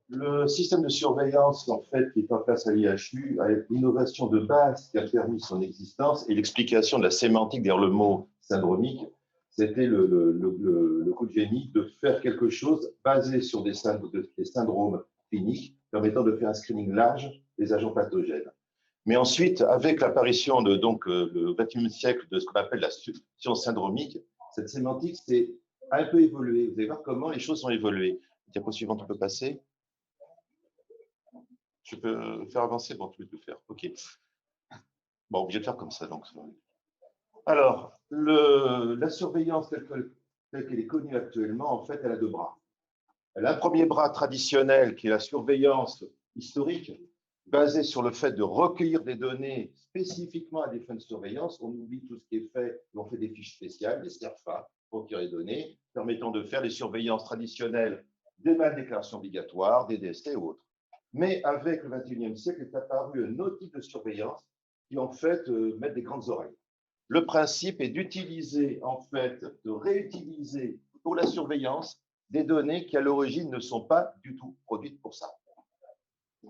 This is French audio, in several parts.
Le système de surveillance, en fait, qui est en place à l'IHU, a l'innovation de base qui a permis son existence et l'explication de la sémantique derrière le mot syndromique, c'était le coup de génie de faire quelque chose basé sur des syndromes cliniques permettant de faire un screening large des agents pathogènes. Mais ensuite, avec l'apparition de le XXIe siècle de ce qu'on appelle la science syndromique, cette sémantique s'est un peu évoluée. Vous allez voir comment les choses ont évolué. Diapo suivante, on peut passer. Je peux faire avancer, bon, tu peux tout faire. OK. Bon, obligé de faire comme ça. Donc. Alors, la surveillance telle qu'elle est connue actuellement, en fait, elle a deux bras. Elle a un premier bras traditionnel qui est la surveillance historique, basée sur le fait de recueillir des données spécifiquement à des fins de surveillance. On oublie tout ce qui est fait, on fait des fiches spéciales, des SERFA, pour recueillir les données, permettant de faire les surveillances traditionnelles des mal déclarations obligatoires, des DST ou autres. Mais avec le XXIe siècle est apparu un autre type de surveillance qui, en fait, met des grandes oreilles. Le principe est d'utiliser, en fait, de réutiliser pour la surveillance des données qui, à l'origine, ne sont pas du tout produites pour ça.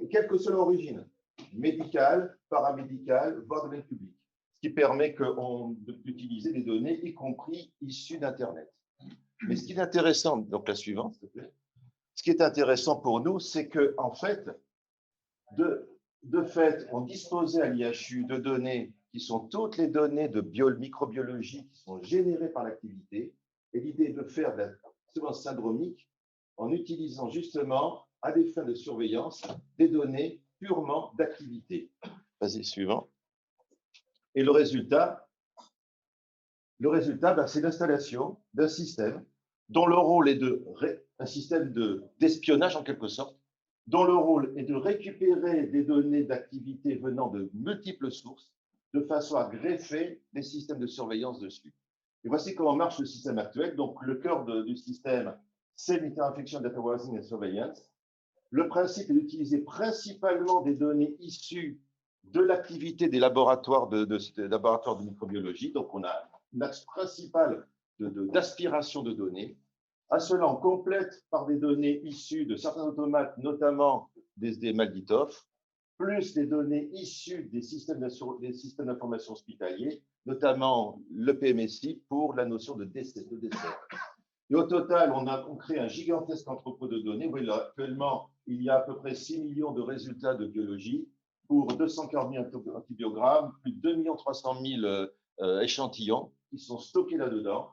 Et quelle que soit l'origine, médicale, paramédicale, voire domaine public, ce qui permet d'utiliser des données, y compris issues d'Internet. Mais ce qui est intéressant, donc la suivante, s'il te plaît, ce qui est intéressant pour nous, c'est qu'en fait, de fait, on disposait à l'IHU de données qui sont toutes les données de microbiologie qui sont générées par l'activité. Et l'idée est de faire de la surveillance syndromique en utilisant justement, à des fins de surveillance, des données purement d'activité. Vas-y, suivant. Et le résultat, c'est l'installation d'un système dont le rôle est un système d'espionnage en quelque sorte, dont le rôle est de récupérer des données d'activité venant de multiples sources, de façon à greffer des systèmes de surveillance dessus. Et voici comment marche le système actuel. Donc, le cœur du système, c'est l'Inter-Infection Data Warehousing and Surveillance. Le principe est d'utiliser principalement des données issues de l'activité des laboratoires de microbiologie. Donc, on a un axe principal d'aspiration de données. À cela, on complète par des données issues de certains automates, notamment des Malditoff, plus des données issues des systèmes d'information hospitaliers, notamment le PMSI pour la notion de décès. Et au total, on crée un gigantesque entrepôt de données. Oui, là, actuellement, il y a à peu près 6 millions de résultats de biologie pour 240 000 antibiogrammes, plus de 2 300 000 échantillons qui sont stockés là-dedans.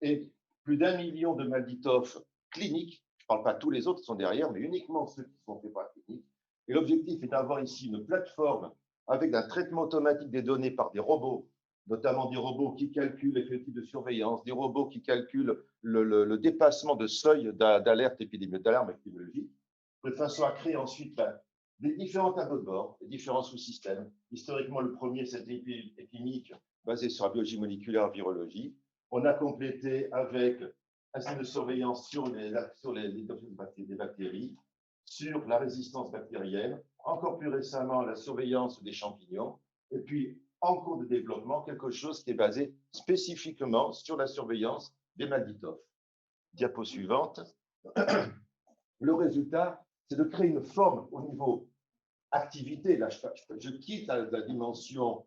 Et plus d'1 million de Malditoff cliniques. Je ne parle pas de tous les autres qui sont derrière, mais uniquement ceux qui sont faits par la clinique. Et l'objectif est d'avoir ici une plateforme avec un traitement automatique des données par des robots, notamment des robots qui calculent l'effectif de surveillance, des robots qui calculent le dépassement de seuil d'alerte d'alarme épidémiologique, de façon à créer ensuite des différents tableaux de bord, des différents sous-systèmes. Historiquement, le premier, c'était épidémique, basé sur la biologie moléculaire et la virologie. On a complété avec un système de surveillance sur les des bactéries, sur la résistance bactérienne, encore plus récemment la surveillance des champignons, et puis en cours de développement, quelque chose qui est basé spécifiquement sur la surveillance des Malditoff. Diapo suivante. Le résultat, c'est de créer une forme au niveau activité. Là, je quitte la dimension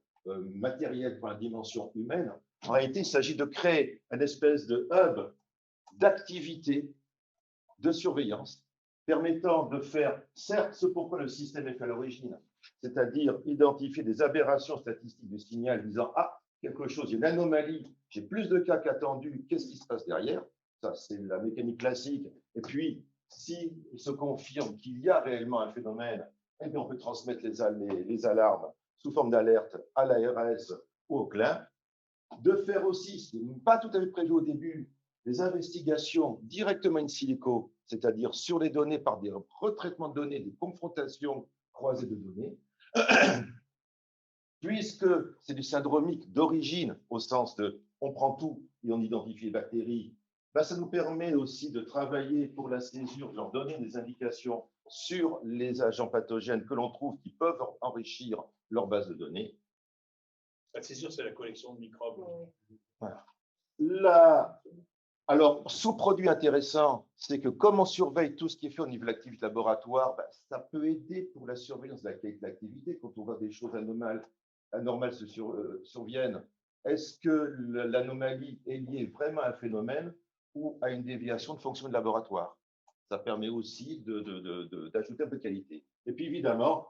matérielle pour la dimension humaine. En réalité, il s'agit de créer une espèce de hub d'activité, de surveillance, permettant de faire, certes, ce pourquoi le système est fait à l'origine, c'est-à-dire identifier des aberrations statistiques du signal disant « Ah, quelque chose, il y a une anomalie, j'ai plus de cas qu'attendu, qu'est-ce qui se passe derrière ?» Ça, c'est la mécanique classique. Et puis, s'il se confirme qu'il y a réellement un phénomène, eh bien, on peut transmettre les alarmes sous forme d'alerte à l'ARS ou au CLIN. De faire aussi, ce qui n'est pas tout à fait prévu au début, des investigations directement in silico, c'est-à-dire sur les données par des retraitements de données, des confrontations croisées de données, puisque c'est du syndromique d'origine, au sens de on prend tout et on identifie les bactéries, ben ça nous permet aussi de travailler pour la césure, de leur donner des indications sur les agents pathogènes que l'on trouve qui peuvent enrichir leur base de données. La césure, c'est la collection de microbes. Voilà. Alors, sous-produit intéressant, c'est que comme on surveille tout ce qui est fait au niveau de l'activité laboratoire, ben, ça peut aider pour la surveillance de la qualité de l'activité. Quand on voit des choses anormales surviennent, est-ce que l'anomalie est liée vraiment à un phénomène ou à une déviation de fonction de laboratoire? Ça permet aussi d'ajouter un peu de qualité. Et puis évidemment,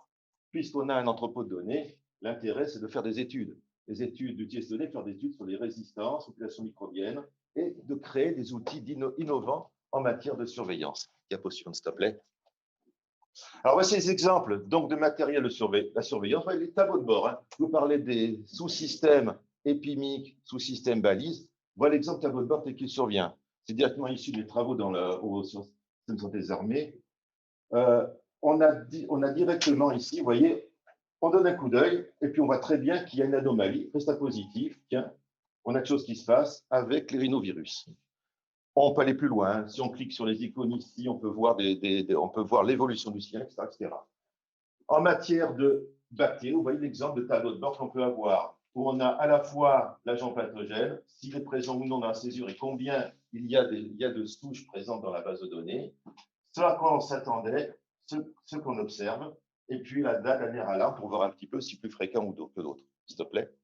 puisqu'on a un entrepôt de données, l'intérêt, c'est de faire des études. Les études d'utiliser ces données, faire des études sur les résistances, population microbienne, et de créer des outils innovants en matière de surveillance. Diapositive, s'il te plaît. Alors, voici les exemples donc, de matériel de la surveillance. Les tableaux de bord. Hein. Je vous parlais des sous-systèmes épimiques, sous-systèmes balises. Voilà l'exemple tableau de bord tel qu'il survient. C'est directement issu des travaux dans au système de santé des armées. On a directement ici, vous voyez, on donne un coup d'œil et puis on voit très bien qu'il y a une anomalie, résultat positif. Tiens, on a quelque chose qui se passe avec les rhinovirus. On peut aller plus loin. Si on clique sur les icônes ici, on peut voir, on peut voir l'évolution du ciel, etc., etc. En matière de bactéries, vous voyez l'exemple de tableau de bord qu'on peut avoir, où on a à la fois l'agent pathogène, s'il est présent ou non dans la césure et combien il y a de souches présentes dans la base de données, ce à quoi on s'attendait, ce qu'on observe, et puis la dernière alarme pour voir un petit peu si plus fréquent ou que d'autres, s'il te plaît.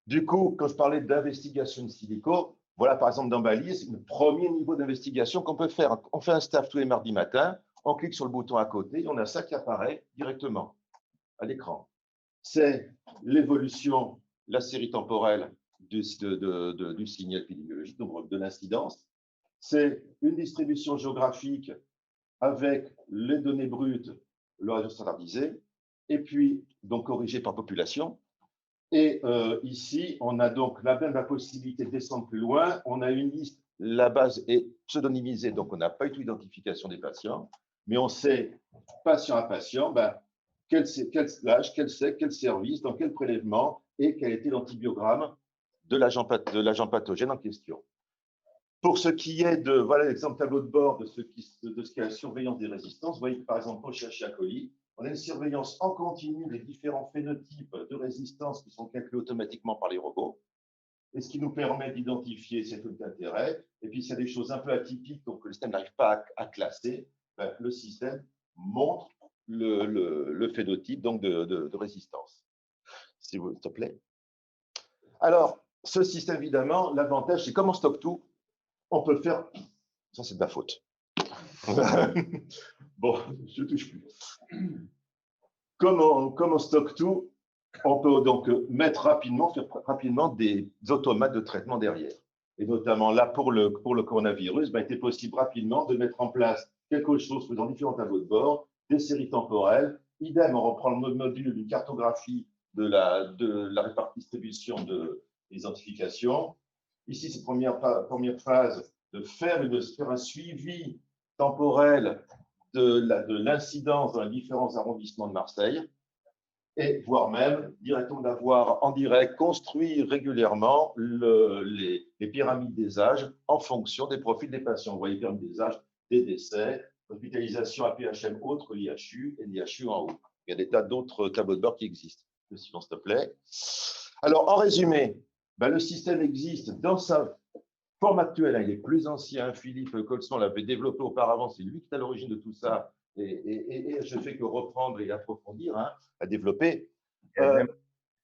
Du coup, quand je parlais d'investigation in silico, voilà par exemple dans Balise, le premier niveau d'investigation qu'on peut faire. On fait un staff tous les mardis matins, on clique sur le bouton à côté et on a ça qui apparaît directement à l'écran. C'est l'évolution, la série temporelle du signal épidémiologique, donc de l'incidence. C'est une distribution géographique avec les données brutes, le réseau standardisé, et puis donc corrigé par population. Et ici, on a donc la possibilité de descendre plus loin. On a une liste, la base est pseudonymisée, donc on n'a pas eu tout l'identification des patients, mais on sait, patient à patient, quel âge, quel sexe, quel service, dans quel prélèvement et quel était l'antibiogramme de l'agent pathogène en question. Pour ce qui est de, voilà l'exemple tableau de bord de ce qui est la surveillance des résistances, vous voyez que par exemple, pour Escherichia coli, on a une surveillance en continu des différents phénotypes de résistance qui sont calculés automatiquement par les robots, et ce qui nous permet d'identifier ces taux d'intérêt. Et puis, s'il y a des choses un peu atypiques, donc le système n'arrive pas à classer, le système montre le phénotype donc de résistance. S'il te plaît. Alors, ce système, évidemment, l'avantage, c'est comme on stocke tout, on peut faire. Ça, c'est de ma faute. Bon, je ne touche plus. Comme on stocke tout, on peut donc faire rapidement des automates de traitement derrière. Et notamment là, pour le coronavirus, il était possible rapidement de mettre en place quelque chose faisant différents tableaux de bord, des séries temporelles. Idem, on reprend le module d'une cartographie de la distribution de l'identification. Ici, c'est première phase de faire un suivi temporel de l'incidence dans les différents arrondissements de Marseille, et voire même directement d'avoir en direct construit régulièrement les pyramides des âges en fonction des profils des patients. Vous voyez, pyramide des âges, des décès, hospitalisation à PHM autre, l'IHU et l'IHU en haut. Il y a des tas d'autres tableaux de bord qui existent. Le suivant, s'il te plaît. Alors, en résumé, le système existe dans sa forme actuelle. Il est plus ancien. Philippe Colson l'avait développé auparavant. C'est lui qui est à l'origine de tout ça. Et je ne fais que reprendre et approfondir, à développer.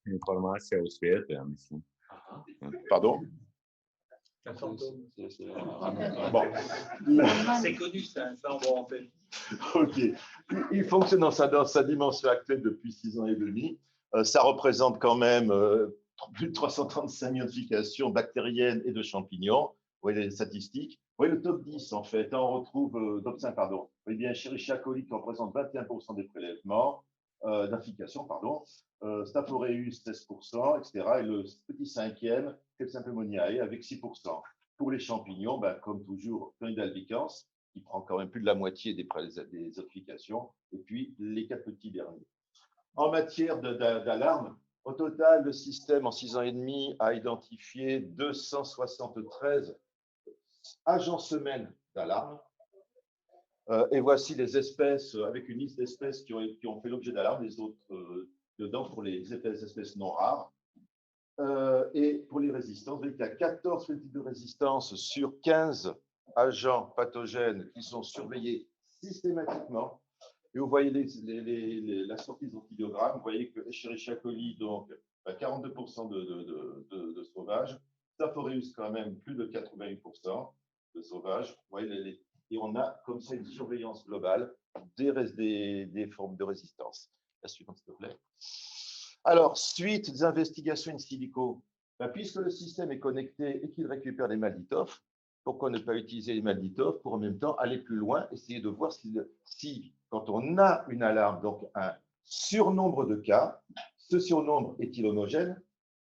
Information suite, ici. Pardon? Bon. C'est connu, ça on va en fait. OK. Il fonctionne dans sa dimension actuelle depuis 6 ans et demi. Ça représente quand même plus de 335 000 notifications bactériennes et de champignons. Vous voyez les statistiques. Vous voyez le top 10, en fait. On retrouve, top 5, pardon. Vous voyez bien Escherichia coli qui représente 21% des prélèvements, d'infiltration, pardon. Staph aureus, 16%, etc. Et le petit cinquième, Klebsiella pneumoniae, avec 6%. Pour les champignons, comme toujours, Candida albicans, qui prend quand même plus de la moitié des notifications. Et puis, les 4 petits derniers. En matière d'alarme, au total, le système, en 6 ans et demi, a identifié 273 agents semaines d'alarme. Et voici les espèces, avec une liste d'espèces qui ont fait l'objet d'alarme, les autres dedans pour les espèces non rares. Et pour les résistances, vous voyez qu'il y a 14 types de résistance sur 15 agents pathogènes qui sont surveillés systématiquement. Et vous voyez la sortie des antibiogrames. Vous voyez que Escherichia coli, donc 42% de sauvages. Staph aureus, quand même, plus de 88% de sauvages. Vous voyez, et on a comme ça une surveillance globale des formes de résistance. La suivante, s'il te plaît. Alors, suite des investigations in silico, puisque le système est connecté et qu'il récupère les MALDI-TOF, pourquoi ne pas utiliser les MALDI-TOF pour en même temps aller plus loin, essayer de voir si quand on a une alarme, donc un surnombre de cas, ce surnombre est-il homogène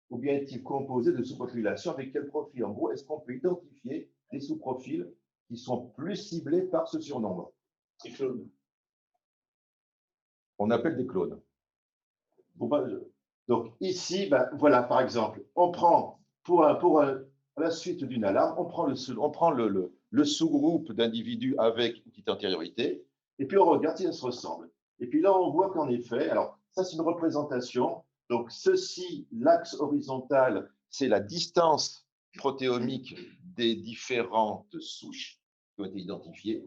ou bien est-il composé de sous-populations avec quel profil? En gros, est-ce qu'on peut identifier des sous-profils qui sont plus ciblés par ce surnombre? Des clones. On appelle des clones. Donc ici, voilà, par exemple, on prend pour la suite d'une alarme, on prend le sous-groupe d'individus avec une petite antériorité, et puis on regarde si elles se ressemblent. Et puis là, on voit qu'en effet, alors ça c'est une représentation, donc ceci, l'axe horizontal, c'est la distance protéomique des différentes souches qui ont été identifiées,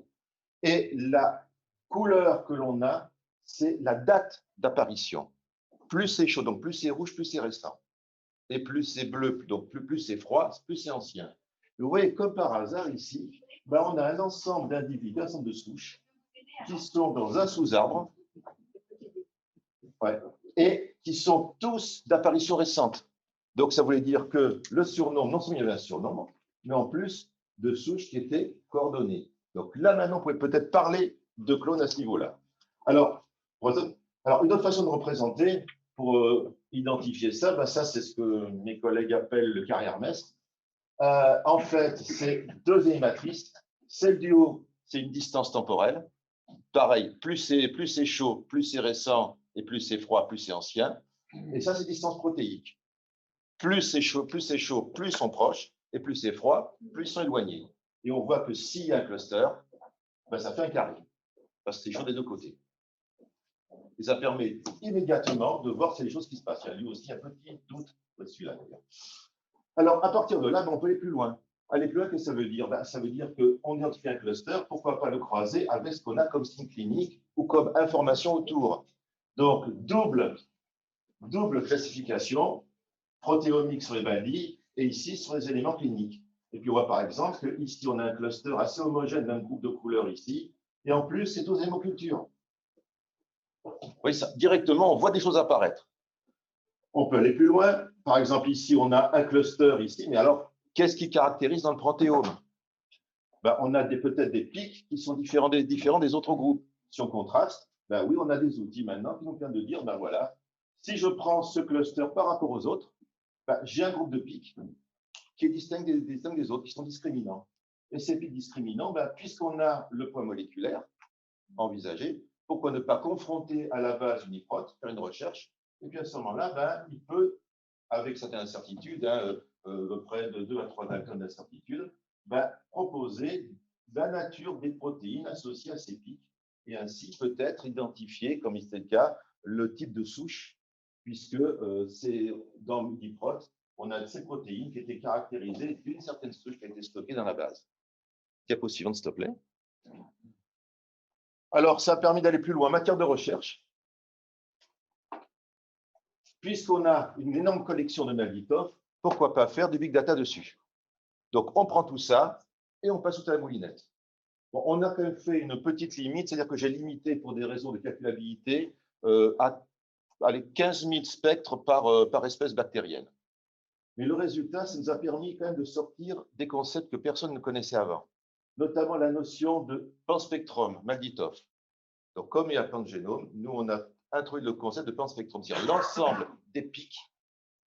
et la couleur que l'on a, c'est la date d'apparition. Plus c'est chaud, donc plus c'est rouge, plus c'est récent. Et plus c'est bleu, donc plus c'est froid, plus c'est ancien. Et vous voyez, comme par hasard, ici, on a un ensemble d'individus, un ensemble de souches, qui sont dans un sous-arbre, et qui sont tous d'apparition récente. Donc, ça voulait dire que le surnombre, non seulement il y avait un surnombre, mais en plus de souches qui étaient coordonnées. Donc là, maintenant, on pouvait peut-être parler de clones à ce niveau-là. Alors, une autre façon de représenter, pour identifier ça, ça c'est ce que mes collègues appellent le carrière-mestre. En fait, c'est deux matrices. Celle du haut, c'est une distance temporelle. Pareil, plus c'est chaud, plus c'est récent, et plus c'est froid, plus c'est ancien. Et ça, c'est distance protéique. Plus c'est chaud, plus ils sont proches, et plus c'est froid, plus ils sont éloignés. Et on voit que s'il y a un cluster, ça fait un carré, parce que c'est chaud des deux côtés. Et ça permet immédiatement de voir s'il y a des choses qui se passent. Il y a lui aussi un petit doute celui-là. Alors, à partir de là, on peut aller plus loin. Aller plus loin, qu'est-ce que ça veut dire? Ça veut dire qu'on identifie un cluster, pourquoi pas le croiser avec ce qu'on a comme signe clinique ou comme information autour. Donc, double classification, protéomique sur les bandits et ici sur les éléments cliniques. Et puis, on voit par exemple qu'ici, on a un cluster assez homogène d'un groupe de couleurs ici, et en plus, c'est aux hémocultures. Oui, ça, directement, on voit des choses apparaître. On peut aller plus loin. Par exemple, ici, on a un cluster ici, mais alors, qu'est-ce qui caractérise dans le protéome? On a peut-être des pics qui sont différents des autres groupes. Si on contraste, oui, on a des outils maintenant qui nous permettent de dire, voilà, si je prends ce cluster par rapport aux autres, j'ai un groupe de pics qui est distinct des autres, qui sont discriminants. Et ces pics discriminants, puisqu'on a le poids moléculaire envisagé, pourquoi ne pas confronter à la base une IPROT, faire une recherche, et puis à ce moment-là, il peut, avec certaines incertitudes, près de 2 à 3 daltons d'incertitude, proposer la nature des protéines associées à ces pics, et ainsi peut-être identifier, comme c'était le cas, le type de souche, puisque c'est dans l'IPROT, on a ces protéines qui étaient caractérisées d'une certaine souche qui a été stockée dans la base. Diapo suivante, s'il te plaît. Alors, ça a permis d'aller plus loin en matière de recherche. Puisqu'on a une énorme collection de MALDI-TOF, pourquoi pas faire du big data dessus? Donc, on prend tout ça et on passe tout à la moulinette. Bon, on a quand même fait une petite limite, c'est-à-dire que j'ai limité pour des raisons de calculabilité à 15 000 spectres par espèce bactérienne. Mais le résultat, ça nous a permis quand même de sortir des concepts que personne ne connaissait avant, notamment la notion de panspectrum, MALDI-TOF. Donc, comme il y a plein de génomes, nous, on a introduit le concept de panspectrum, c'est-à-dire l'ensemble des pics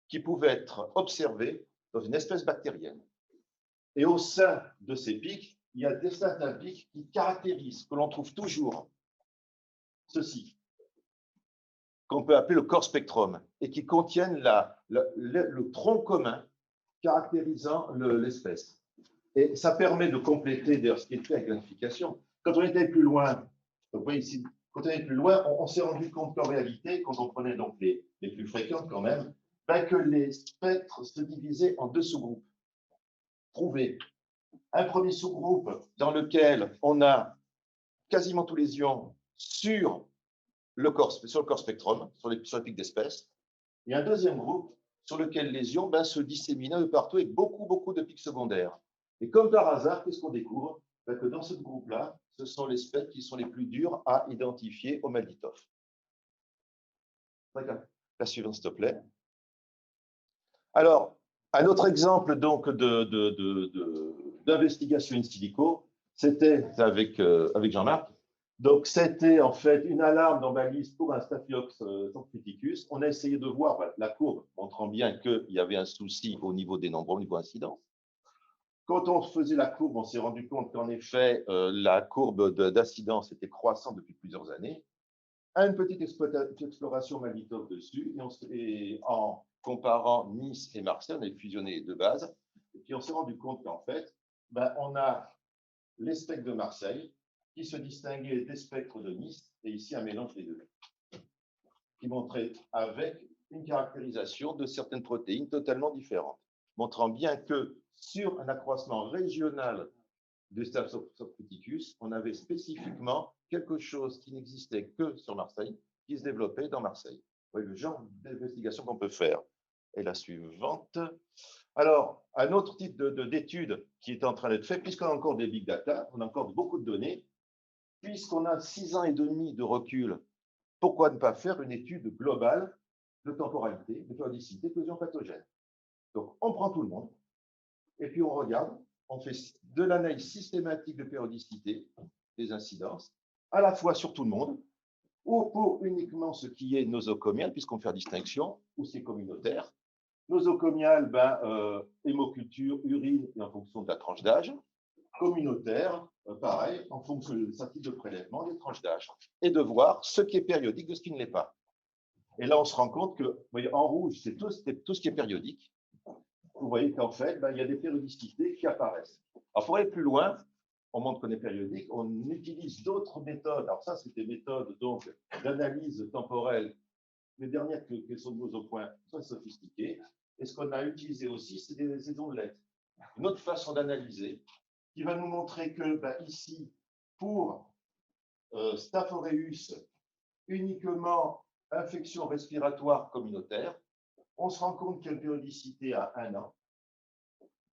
qui pouvaient être observés dans une espèce bactérienne. Et au sein de ces pics, il y a certains pics qui caractérisent, que l'on trouve toujours, ceci, qu'on peut appeler le corps spectrum, et qui contiennent le tronc commun caractérisant l'espèce. Et ça permet de compléter, d'ailleurs, ce qui est fait avec l'identification. Quand on était plus loin, donc vous voyez ici, quand on est plus loin, on s'est rendu compte qu'en réalité, quand on prenait donc les plus fréquentes quand même, ben, que les spectres se divisaient en deux sous-groupes. Trouver un premier sous-groupe dans lequel on a quasiment tous les ions sur le corps spectrum, sur les pics d'espèces, et un deuxième groupe sur lequel les ions se disséminent un peu partout avec beaucoup de pics secondaires. Et comme par hasard, qu'est-ce qu'on découvre? Ben, que dans ce groupe-là, ce sont les spectres qui sont les plus durs à identifier au Malditov. La suivante, s'il te plaît. Alors, un autre exemple donc d'investigation in silico, c'était avec Jean-Marc. Donc, c'était en fait une alarme dans balise pour un Staphylococcus criticus. On a essayé de voir la courbe montrant bien qu'il y avait un souci au niveau des nombres, au niveau incidence. Quand on faisait la courbe, on s'est rendu compte qu'en effet, la courbe d'incidence était croissante depuis plusieurs années. Une petite exploration Malditov dessus, et en comparant Nice et Marseille, on a fusionné les deux bases, et puis on s'est rendu compte qu'en fait, on a les spectres de Marseille qui se distinguaient des spectres de Nice, et ici un mélange des deux, qui montrait avec une caractérisation de certaines protéines totalement différentes, montrant bien que sur un accroissement régional de Staphylococcus criticus, on avait spécifiquement quelque chose qui n'existait que sur Marseille, qui se développait dans Marseille. Vous voyez le genre d'investigation qu'on peut faire. Et la suivante. Alors, un autre type d'étude qui est en train d'être fait, puisqu'on a encore des big data, on a encore beaucoup de données, puisqu'on a 6 ans et demi de recul, pourquoi ne pas faire une étude globale de temporalité, de périodicité, de causion pathogène? Donc, on prend tout le monde, et puis on regarde, on fait de l'analyse systématique de périodicité des incidences, à la fois sur tout le monde, ou pour uniquement ce qui est nosocomial, puisqu'on fait la distinction, ou c'est communautaire. Nosocomial, hémoculture, urine, et en fonction de la tranche d'âge. Communautaire, pareil, en fonction de sa type de prélèvement, des tranches d'âge. Et de voir ce qui est périodique de ce qui ne l'est pas. Et là, on se rend compte que, vous voyez, en rouge, c'est tout ce qui est périodique. Vous voyez qu'en fait, il y a des périodicités qui apparaissent. Alors, pour aller plus loin, on montre qu'on est périodique, on utilise d'autres méthodes. Alors ça, c'est des méthodes d'analyse temporelle. Les dernières qui sont mises au point sont sophistiquées. Et ce qu'on a utilisé aussi, c'est des ondelettes. Une autre façon d'analyser qui va nous montrer que ici, pour Staph aureus, uniquement infection respiratoire communautaire, on se rend compte qu'il y a une périodicité à 1 an.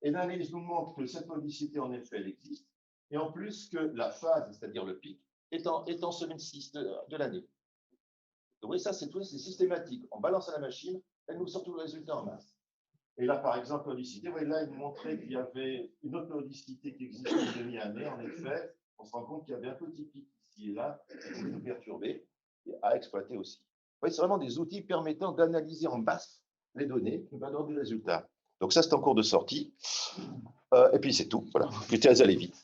Et l'analyse nous montre que cette périodicité, en effet, elle existe. Et en plus que la phase, c'est-à-dire le pic, est en semaine 6 de l'année. Donc, oui, ça, c'est systématique. On balance à la machine, elle nous sort tout le résultat en masse. Et là, par exemple, périodicité, oui, là, il nous montrait qu'il y avait une autre périodicité qui existait une demi-année. En effet, on se rend compte qu'il y avait un petit pic ici et là, qui pouvait nous perturber et à exploiter aussi. Oui, c'est vraiment des outils permettant d'analyser en masse les données qui vont donner des résultats. Donc ça, c'est en cours de sortie. Et puis c'est tout. Voilà. Je vais aller vite.